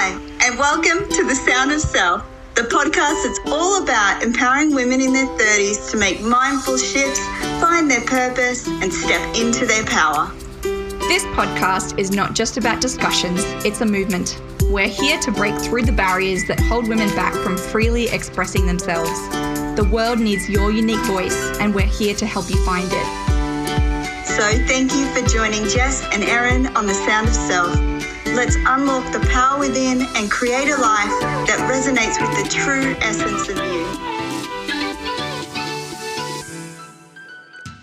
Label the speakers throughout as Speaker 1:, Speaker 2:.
Speaker 1: Hi, and welcome to The Sound of Self, the podcast that's all about empowering women in their 30s to make mindful shifts, find their purpose, and step into their power.
Speaker 2: This podcast is not just about discussions, it's a movement. We're here to break through the barriers that hold women back from freely expressing themselves. The world needs your unique voice, and we're here to help you find it.
Speaker 1: So thank you for joining Jess and Erin on The Sound of Self. Let's unlock the power within and create a life that resonates with the true essence of you.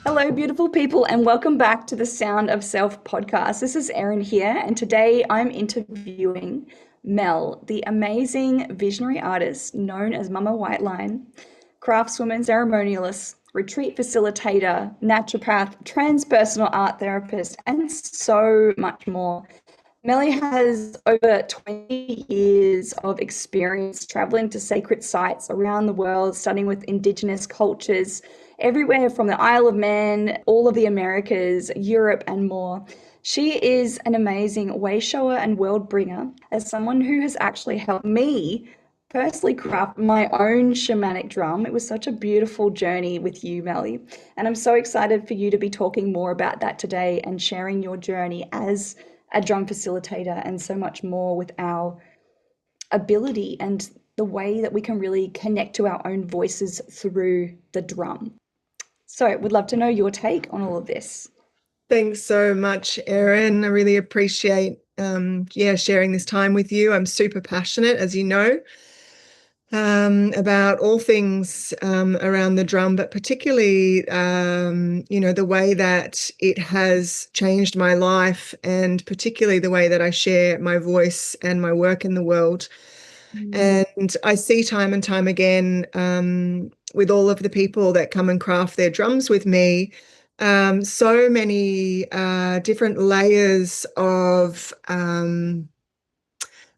Speaker 2: Hello, beautiful people, and welcome back to the Sound of Self podcast. This is Erin here, and today I'm interviewing Mel, the amazing visionary artist known as Mama Whiteline, craftswoman, ceremonialist, retreat facilitator, naturopath, transpersonal art therapist, and so much more. Melly has over 20 years of experience traveling to sacred sites around the world, studying with Indigenous cultures, everywhere from the Isle of Man, all of the Americas, Europe, and more. She is an amazing way shower and world bringer. As someone who has actually helped me personally craft my own shamanic drum, it was such a beautiful journey with you, Melly. And I'm so excited for you to be talking more about that today and sharing your journey as a drum facilitator and so much more with our ability and the way that we can really connect to our own voices through the drum. So would love to know your take on all of this.
Speaker 3: Thanks so much, Erin. I really appreciate sharing this time with you. I'm super passionate, as you know, about all things around the drum, but particularly, the way that it has changed my life, and particularly the way that I share my voice and my work in the world. And I see time and time again with all of the people that come and craft their drums with me, so many different layers of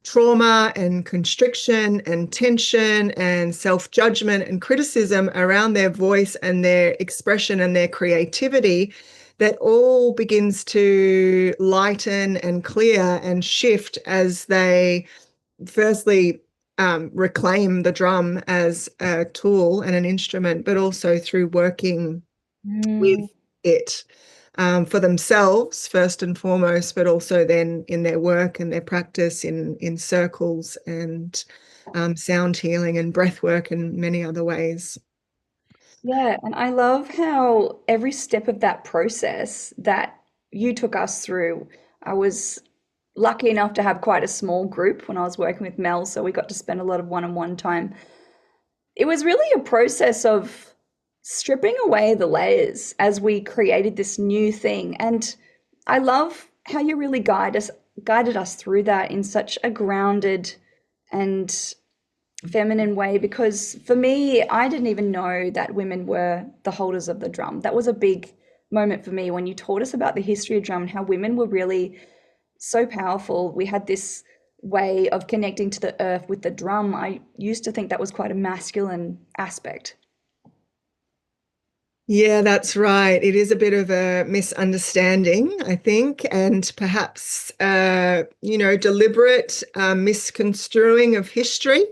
Speaker 3: trauma and constriction and tension and self-judgment and criticism around their voice and their expression and their creativity that all begins to lighten and clear and shift as they firstly reclaim the drum as a tool and an instrument, but also through working with it. For themselves first and foremost, but also then in their work and their practice in circles and sound healing and breath work and many other ways.
Speaker 2: Yeah, and I love how every step of that process that you took us through, I was lucky enough to have quite a small group when I was working with Mel, so we got to spend a lot of one-on-one time. It was really a process of stripping away the layers as we created this new thing. And I love how you really guided us through that in such a grounded and feminine way, because for me, I didn't even know that women were the holders of the drum. That was a big moment for me when you taught us about the history of drum and how women were really so powerful. We had this way of connecting to the earth with the drum. I used to think that was quite a masculine aspect.
Speaker 3: Yeah, that's right. It is a bit of a misunderstanding, I think, and perhaps, deliberate misconstruing of history,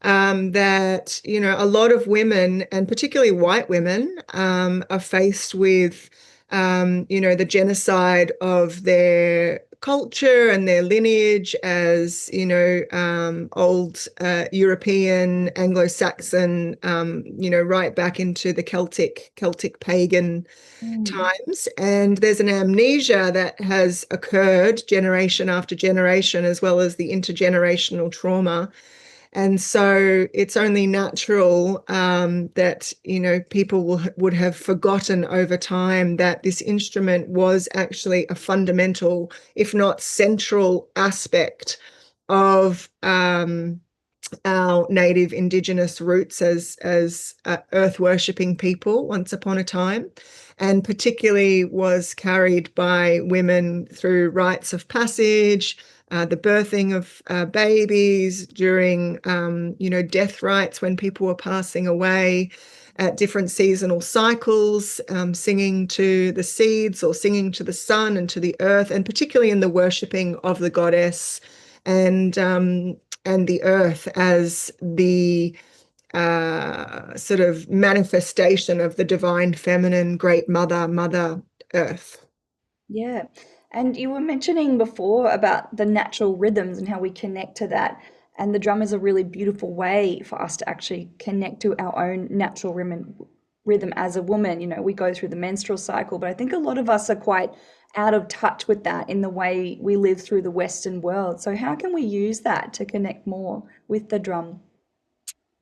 Speaker 3: that, a lot of women, and particularly white women, are faced with, the genocide of their culture and their lineage as, old European, Anglo-Saxon, right back into the Celtic pagan times. And there's an amnesia that has occurred generation after generation, as well as the intergenerational trauma. And so it's only natural that, people would have forgotten over time that this instrument was actually a fundamental, if not central, aspect of our native Indigenous roots as earth worshipping people once upon a time, and particularly was carried by women through rites of passage, the birthing of babies, during, death rites when people were passing away, at different seasonal cycles, singing to the seeds or singing to the sun and to the earth, and particularly in the worshipping of the goddess and the earth as the sort of manifestation of the divine feminine, great mother, Mother Earth.
Speaker 2: Yeah. And you were mentioning before about the natural rhythms and how we connect to that. And the drum is a really beautiful way for us to actually connect to our own natural rhythm as a woman. You know, we go through the menstrual cycle, but I think a lot of us are quite out of touch with that in the way we live through the Western world. So, how can we use that to connect more with the drum?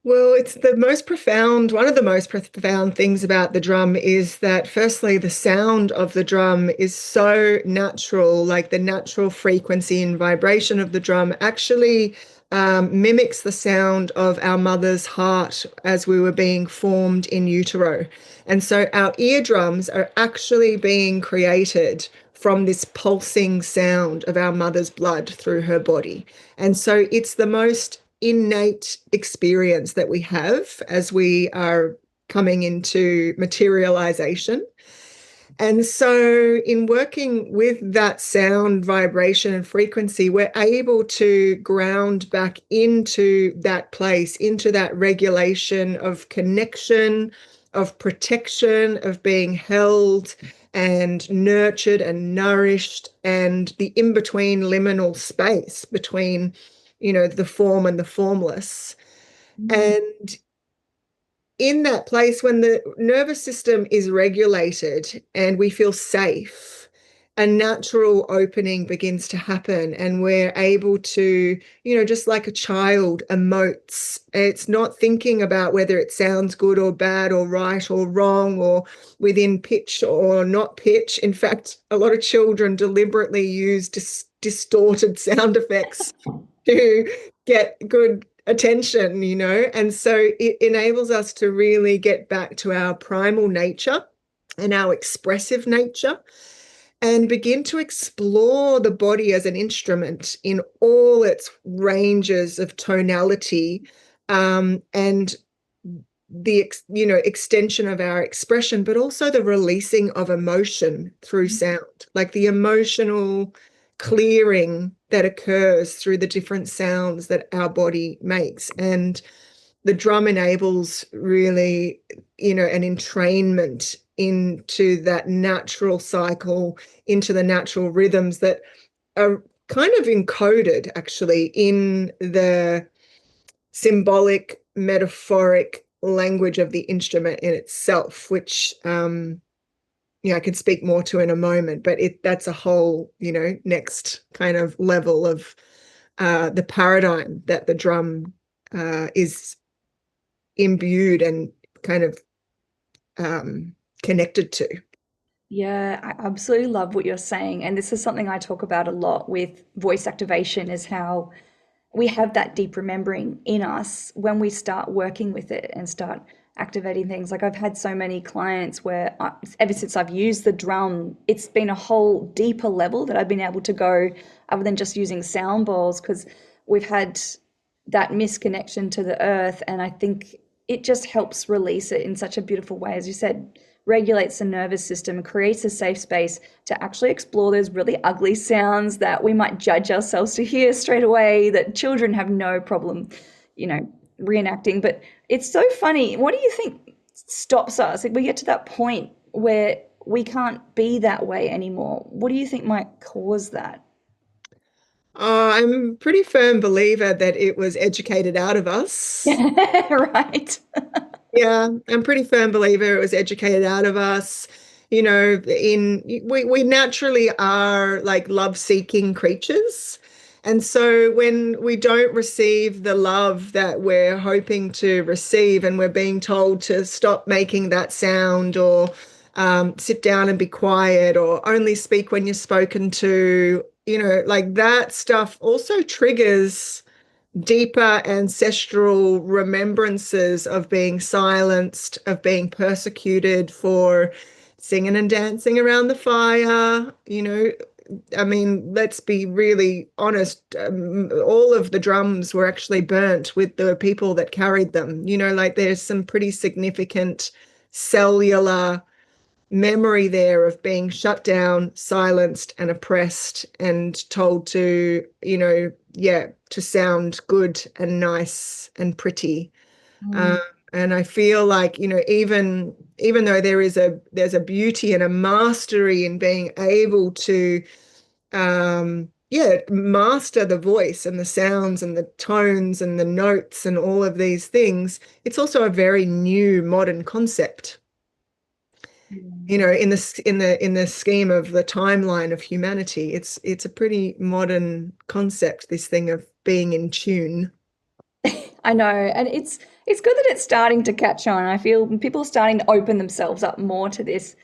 Speaker 3: Well, it's the most profound, one of the most profound things about the drum is that, firstly, the sound of the drum is so natural, like the natural frequency and vibration of the drum actually mimics the sound of our mother's heart as we were being formed in utero. And so our eardrums are actually being created from this pulsing sound of our mother's blood through her body. And so it's the most innate experience that we have as we are coming into materialization. And so, in working with that sound, vibration, and frequency, we're able to ground back into that place, into that regulation of connection, of protection, of being held and nurtured and nourished, and the in between liminal space between, the form and the formless.
Speaker 2: Mm.
Speaker 3: And in that place, when the nervous system is regulated and we feel safe, a natural opening begins to happen, and we're able to, just like a child emotes. It's not thinking about whether it sounds good or bad or right or wrong or within pitch or not pitch. In fact, a lot of children deliberately use distorted sound effects to get good attention, and so it enables us to really get back to our primal nature and our expressive nature and begin to explore the body as an instrument in all its ranges of tonality, and the extension of our expression, but also the releasing of emotion through sound, like the emotional clearing that occurs through the different sounds that our body makes. And the drum enables really, an entrainment into that natural cycle, into the natural rhythms that are kind of encoded actually in the symbolic, metaphoric language of the instrument in itself, which I can speak more to in a moment, but that's a whole, next kind of level of the paradigm that the drum is imbued and kind of connected to.
Speaker 2: Yeah, I absolutely love what you're saying. And this is something I talk about a lot with voice activation is how we have that deep remembering in us when we start working with it and start activating things. Like I've had so many clients where ever since I've used the drum, it's been a whole deeper level that I've been able to go other than just using sound bowls because we've had that misconnection to the earth. And I think it just helps release it in such a beautiful way. As you said, regulates the nervous system, creates a safe space to actually explore those really ugly sounds that we might judge ourselves to hear straight away, that children have no problem, reenacting. But it's so funny. What do you think stops us? Like we get to that point where we can't be that way anymore. What do you think might cause that?
Speaker 3: I'm a pretty firm believer that it was educated out of us.
Speaker 2: Right.
Speaker 3: Yeah, I'm a pretty firm believer it was educated out of us. We naturally are like love-seeking creatures. And so when we don't receive the love that we're hoping to receive, and we're being told to stop making that sound or sit down and be quiet or only speak when you're spoken to, like that stuff also triggers deeper ancestral remembrances of being silenced, of being persecuted for singing and dancing around the fire. I mean, let's be really honest. All of the drums were actually burnt with the people that carried them. Like there's some pretty significant cellular memory there of being shut down, silenced, and oppressed, and told to, to sound good and nice and pretty.
Speaker 2: Mm.
Speaker 3: And I feel like, even though there's a beauty and a mastery in being able to master the voice and the sounds and the tones and the notes and all of these things, it's also a very new modern concept. In the scheme of the timeline of humanity, it's a pretty modern concept, this thing of being in tune.
Speaker 2: I know, and it's good that it's starting to catch on. I feel people are starting to open themselves up more to this.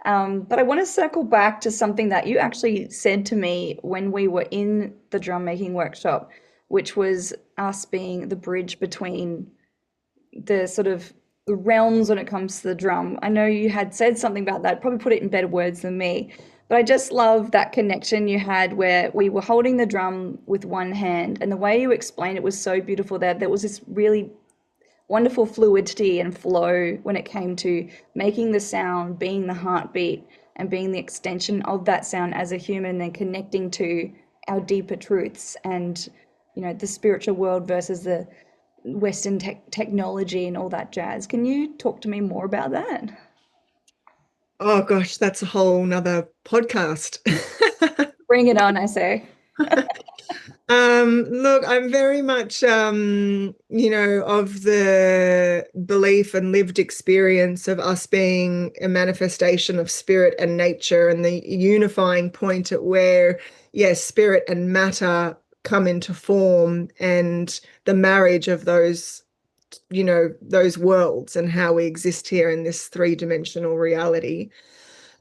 Speaker 2: But I want to circle back to something that you actually said to me when we were in the drum making workshop, which was us being the bridge between the sort of realms when it comes to the drum. I know you had said something about that, probably put it in better words than me, but I just love that connection you had where we were holding the drum with one hand, and the way you explained it was so beautiful that there was this really wonderful fluidity and flow when it came to making the sound, being the heartbeat, and being the extension of that sound as a human, and connecting to our deeper truths and the spiritual world versus the Western technology and all that jazz. Can you talk to me more about that?
Speaker 3: Oh gosh, that's a whole nother podcast.
Speaker 2: Bring it on, I say.
Speaker 3: Look, I'm very much, of the belief and lived experience of us being a manifestation of spirit and nature, and the unifying point at where, yes, spirit and matter come into form, and the marriage of those worlds, and how we exist here in this three-dimensional reality.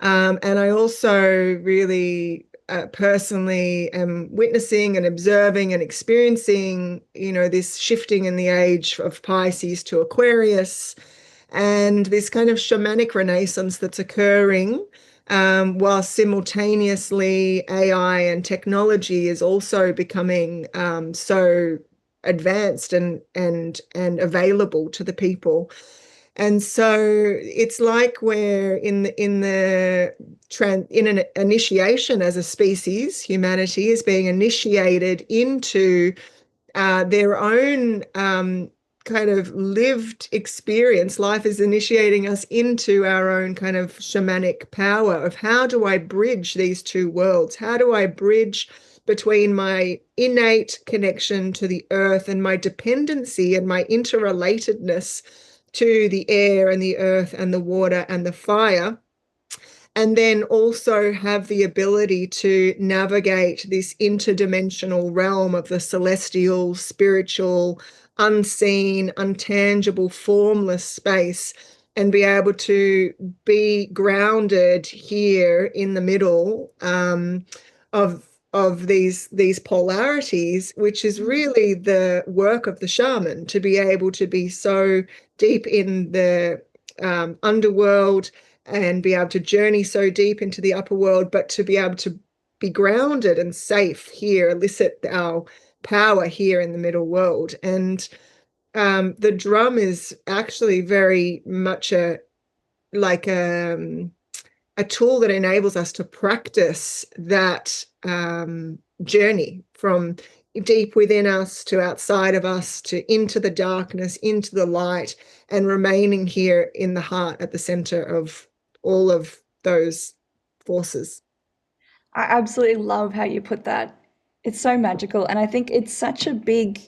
Speaker 3: And I also really personally am witnessing and observing and experiencing, this shifting in the age of Pisces to Aquarius, and this kind of shamanic renaissance that's occurring, while simultaneously AI and technology is also becoming so advanced and available to the people. And so it's like we're in an initiation as a species. Humanity is being initiated into their own kind of lived experience. Life is initiating us into our own kind of shamanic power of, how do I bridge these two worlds? How do I bridge between my innate connection to the earth and my dependency and my interrelatedness to the air and the earth and the water and the fire, and then also have the ability to navigate this interdimensional realm of the celestial, spiritual, unseen, untangible, formless space, and be able to be grounded here in the middle of these polarities, which is really the work of the shaman, to be able to be so deep in the underworld and be able to journey so deep into the upper world, but to be able to be grounded and safe here, elicit our power here in the middle world. And the drum is actually very much a tool that enables us to practice that journey from deep within us to outside of us to into the darkness, into the light, and remaining here in the heart at the center of all of those forces.
Speaker 2: I absolutely love how you put that. It's so magical. And I think it's such a big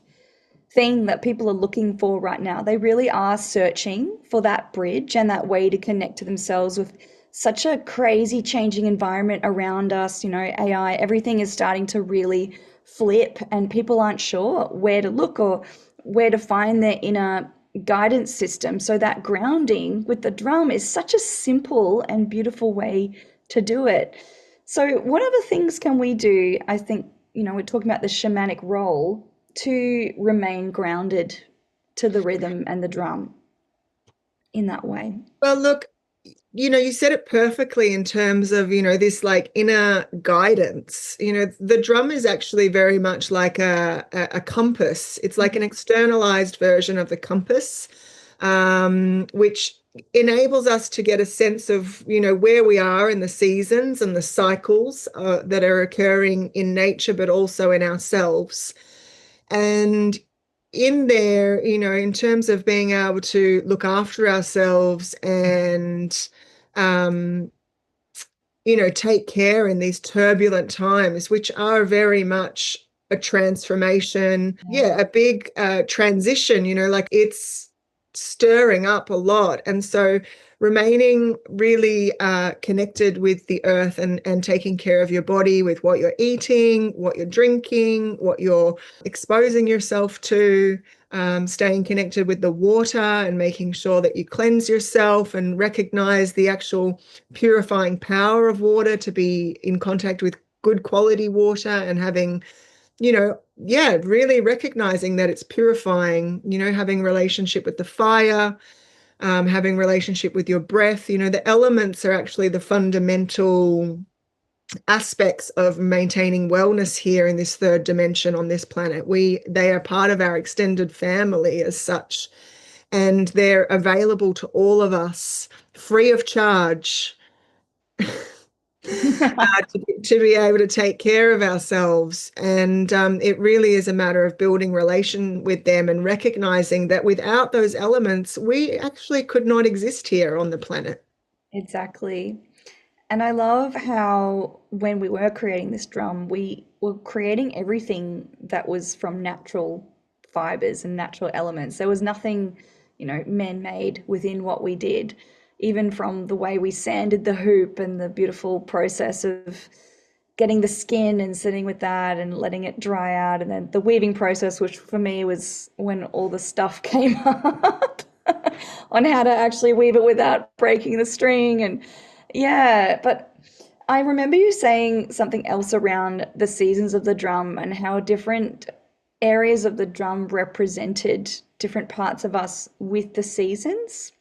Speaker 2: thing that people are looking for right now. They really are searching for that bridge and that way to connect to themselves with such a crazy changing environment around us. AI, everything is starting to really flip, and people aren't sure where to look or where to find their inner guidance system. So that grounding with the drum is such a simple and beautiful way to do it. So what other things can we do? I think, we're talking about the shamanic role to remain grounded to the rhythm and the drum in that way.
Speaker 3: Well, look, you said it perfectly in terms of, this like inner guidance. The drum is actually very much like a compass. It's like an externalized version of the compass, which, enables us to get a sense of, where we are in the seasons and the cycles that are occurring in nature, but also in ourselves. And in there, in terms of being able to look after ourselves and, take care in these turbulent times, which are very much a transformation. Yeah, a big transition, like it's stirring up a lot. And so remaining really connected with the earth and taking care of your body with what you're eating, what you're drinking, what you're exposing yourself to, staying connected with the water and making sure that you cleanse yourself and recognize the actual purifying power of water, to be in contact with good quality water and having, really recognizing that it's purifying, having relationship with the fire, having relationship with your breath. The elements are actually the fundamental aspects of maintaining wellness here in this third dimension on this planet. They are part of our extended family as such, and they're available to all of us free of charge to be able to take care of ourselves. And it really is a matter of building relation with them and recognizing that without those elements, we actually could not exist here on the planet.
Speaker 2: Exactly. And I love how when we were creating this drum, we were creating everything that was from natural fibers and natural elements. There was nothing, man-made within what we did, even from the way we sanded the hoop and the beautiful process of getting the skin and sitting with that and letting it dry out. And then the weaving process, which for me was when all the stuff came up on how to actually weave it without breaking the string. And yeah, but I remember you saying something else around the seasons of the drum and how different areas of the drum represented different parts of us with the seasons.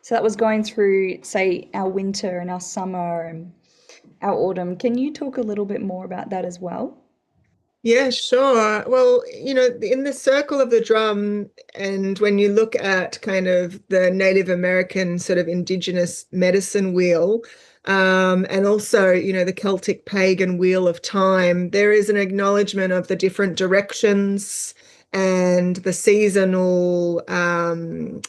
Speaker 2: So that was going through, say, our winter and our summer and our autumn. Can you talk a little bit more about that as well?
Speaker 3: Yeah, sure. Well, in the circle of the drum, and when you look at kind of the Native American sort of indigenous medicine wheel, and also, the Celtic pagan wheel of time, there is an acknowledgement of the different directions and the seasonal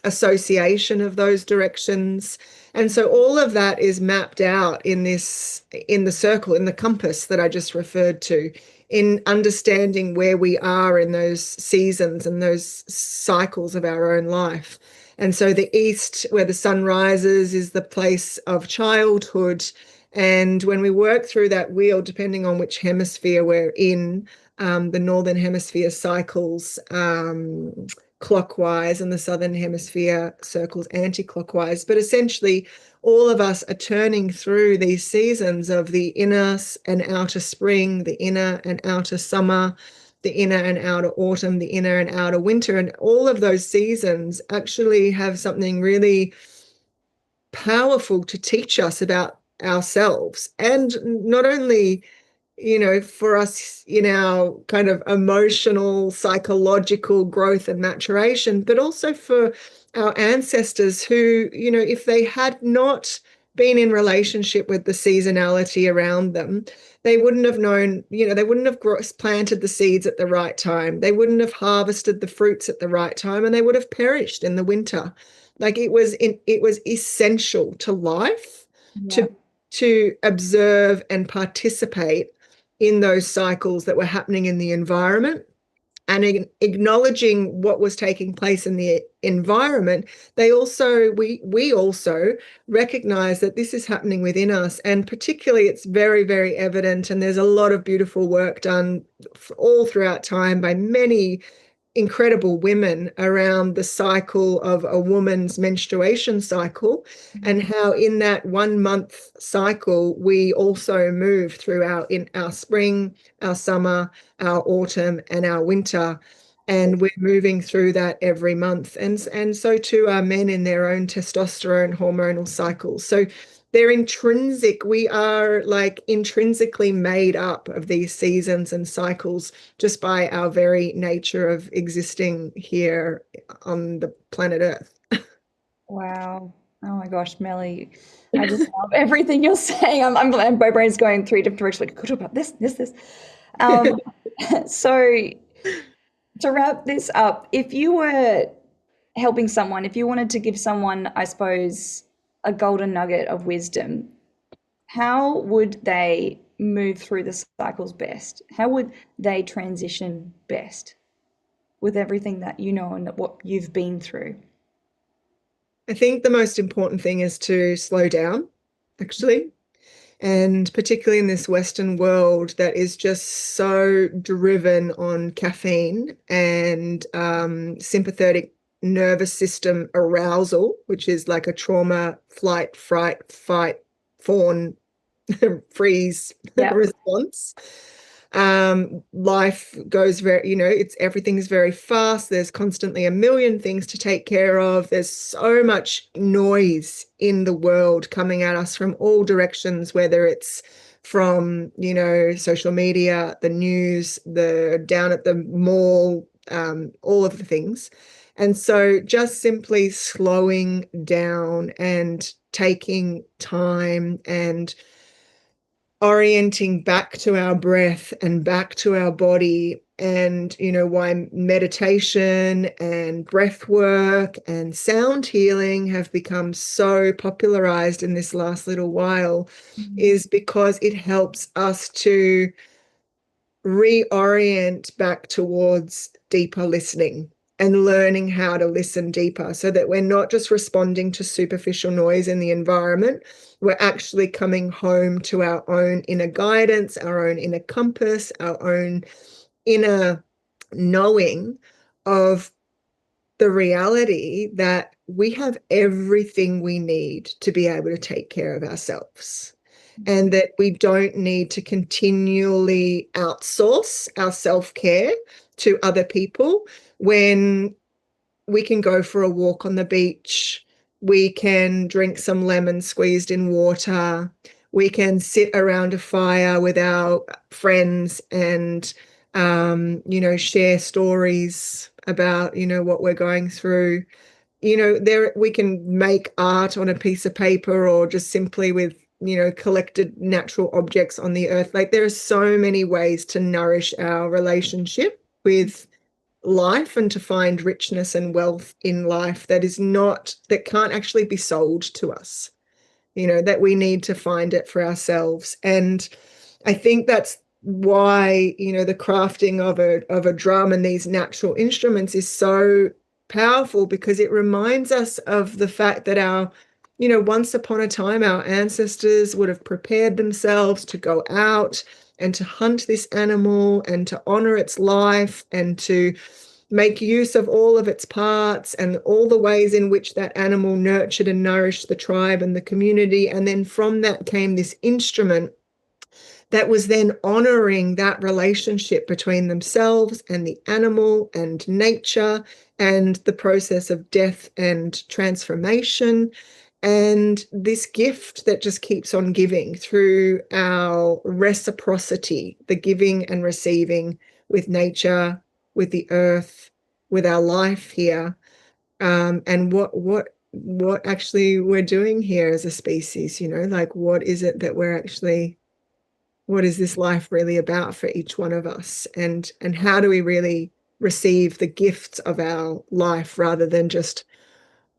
Speaker 3: association of those directions. And so all of that is mapped out in the circle, in the compass that I just referred to, in understanding where we are in those seasons and those cycles of our own life. And so the east, where the sun rises, is the place of childhood. And when we work through that wheel, depending on which hemisphere we're in, the northern hemisphere cycles clockwise and the southern hemisphere circles anti-clockwise. But essentially, all of us are turning through these seasons of the inner and outer spring, the inner and outer summer, the inner and outer autumn, the inner and outer winter. And all of those seasons actually have something really powerful to teach us about ourselves. And not only, for us in our kind of emotional, psychological growth and maturation, but also for our ancestors who, if they had not been in relationship with the seasonality around them, they wouldn't have known, they wouldn't have planted the seeds at the right time. They wouldn't have harvested the fruits at the right time, and they would have perished in the winter. Like it was essential to life
Speaker 2: Yeah.
Speaker 3: to observe and participate in those cycles that were happening in the environment, and acknowledging what was taking place in the environment. We also recognize that this is happening within us, and particularly it's very, very evident, and there's a lot of beautiful work done all throughout time by many incredible women around the cycle of a woman's menstruation cycle, and how in that 1 month cycle we also move through our spring, our summer, our autumn, and our winter, and we're moving through that every month. And so too are men in their own testosterone hormonal cycles. So we are like intrinsically made up of these seasons and cycles just by our very nature of existing here on the planet Earth.
Speaker 2: Wow. Oh my gosh, Melly, I just love everything you're saying. My brain's going three different directions. Like, I could talk about this. Um, so to wrap this up, if you were helping someone, if you wanted to give someone, I suppose, a golden nugget of wisdom, how would they move through the cycles best? How would they transition best with everything that you know and what you've been through?
Speaker 3: I think the most important thing is to slow down, actually. And particularly in this Western world that is just so driven on caffeine and sympathetic nervous system arousal, which is like a trauma, flight, fright, fight, fawn, freeze
Speaker 2: Yeah.
Speaker 3: response. Life goes very, everything's very fast. There's constantly a million things to take care of. There's so much noise in the world coming at us from all directions, whether it's from, social media, the news, the down at the mall, all of the things. And so just simply slowing down and taking time and orienting back to our breath and back to our body, and why meditation and breath work and sound healing have become so popularized in this last little while is because it helps us to reorient back towards deeper listening and learning how to listen deeper, so that we're not just responding to superficial noise in the environment. We're actually coming home to our own inner guidance, our own inner compass, our own inner knowing of the reality that we have everything we need to be able to take care of ourselves, and that we don't need to continually outsource our self-care to other people when we can go for a walk on the beach, we can drink some lemon squeezed in water, we can sit around a fire with our friends and share stories about what we're going through. There we can make art on a piece of paper, or just simply with collected natural objects on the earth. Like, there are so many ways to nourish our relationship with life and to find richness and wealth in life that can't actually be sold to us, that we need to find it for ourselves. And I think that's why the crafting of a drum and these natural instruments is so powerful, because it reminds us of the fact that once upon a time our ancestors would have prepared themselves to go out and to hunt this animal and to honor its life and to make use of all of its parts and all the ways in which that animal nurtured and nourished the tribe and the community. And then from that came this instrument that was then honoring that relationship between themselves and the animal and nature and the process of death and transformation. And this gift that just keeps on giving through our reciprocity, the giving and receiving with nature, with the earth, with our life here, and what actually we're doing here as a species. Like, what is it that what is this life really about for each one of us, and how do we really receive the gifts of our life rather than just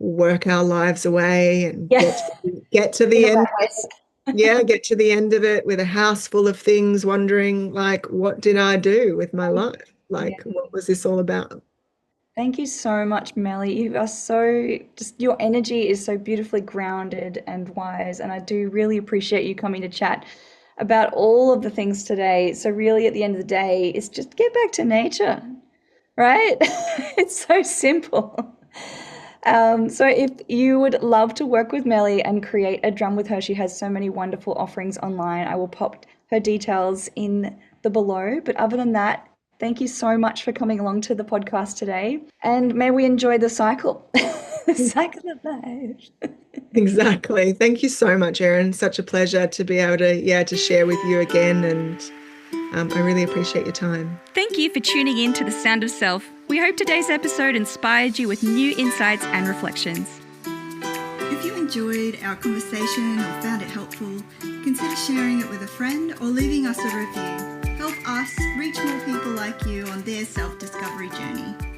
Speaker 3: work our lives away and
Speaker 2: Yeah.
Speaker 3: get to the end. Yeah, get to the end of it with a house full of things, wondering, like, what did I do with my life? Like, what was this all about?
Speaker 2: Thank you so much, Melly. You are just your energy is so beautifully grounded and wise. And I do really appreciate you coming to chat about all of the things today. So, really, at the end of the day, it's just get back to nature, right? It's so simple. So if you would love to work with Melly and create a drum with her, she has so many wonderful offerings online. I will pop her details in the below. But other than that, thank you so much for coming along to the podcast today. And may we enjoy the cycle, the cycle of life.
Speaker 3: Exactly. Thank you so much, Erin. Such a pleasure to be able to share with you again. And I really appreciate your time.
Speaker 2: Thank you for tuning in to The Sound of Self. We hope today's episode inspired you with new insights and reflections.
Speaker 1: If you enjoyed our conversation or found it helpful, consider sharing it with a friend or leaving us a review. Help us reach more people like you on their self-discovery journey.